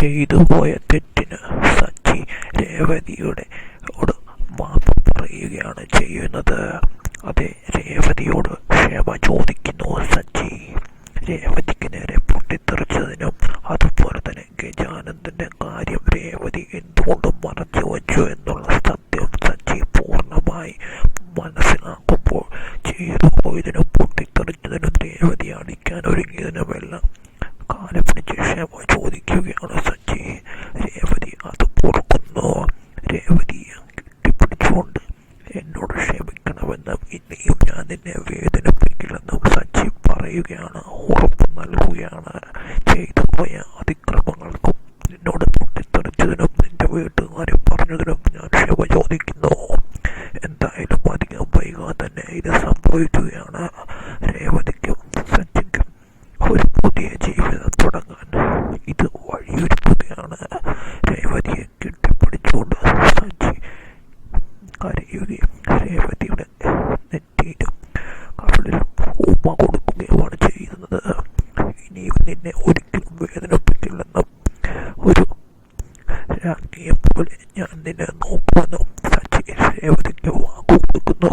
ചെയ്തു പോയ തെറ്റിന് സച്ചി രേവതിയോട് മാപ്പ് പറയുകയാണ് ചെയ്യുന്നത്. അതെ, രേവതിയോട് ക്ഷമ ചോദിക്കുന്നു സച്ചി. രേവതിക്ക് നേരെ പൊട്ടിത്തെറിച്ചതിനും അതുപോലെ തന്നെ ഗജാനന്ദന്റെ കാര്യം രേവതി എന്തുകൊണ്ടും മറച്ചു വച്ചു എന്നുള്ള സത്യം സച്ചി പൂർണ്ണമായി മനസ്സിലാക്കുമ്പോൾ ചെയ്തു പോയതിനും പൊട്ടിത്തെറിച്ചതിനും രേവതി അടിക്കാൻ ഒരുങ്ങിയതിനുമെല്ലാം കാലം പിടിച്ച് ക്ഷമ ചോദിക്കുകയാണ് സച്ചി. രേവതി അത് പൊറുക്കുന്നു. രേവതിയെ കെട്ടിപ്പിടിച്ചുകൊണ്ട് എന്നോട് ക്ഷമിക്കണമെന്നും ഇനിയും ഞാൻ നിന്നെ വേദനിപ്പിക്കില്ലെന്നും സച്ചി പറയുകയാണ്, ഉറപ്പ് നൽകുകയാണ്. ചെയ്തു പോയ അതിക്രമങ്ങൾക്കും നിന്നോട് പൊട്ടിത്തെറിച്ചതിനും നിന്റെ വീട്ടുകാരെ പറഞ്ഞതിനും ഞാൻ ക്ഷമ ചോദിക്കുന്നു. എന്തായാലും അധികം വൈകാതെ തന്നെ ഇത് സംഭവിക്കുകയാണ്. രേവതിക്കും സച്ചിക്കും ഒരു പുതിയ ജീവിതം തുടങ്ങാൻ ഇത് വഴിയൊരുക്കുകയാണ്. രേവതിയെ കെട്ടിപ്പിടിച്ചുകൊണ്ട് സച്ചി കരയുകയും രേവതിയുടെ നെറ്റിയിലും കവിളിലും ഉമ്മ കൊടുക്കുകയുമാണ് ചെയ്യുന്നത്. ഇനിയും നിന്നെ ഒരിക്കലും വേദനിപ്പിക്കില്ലെന്നും ഒരു രാജ്ഞിയെ പോലെ ഞാൻ നിന്നെ നോക്കുമെന്നും സച്ചി രേവതിക്ക് വാക്കു കൊടുക്കുന്നു.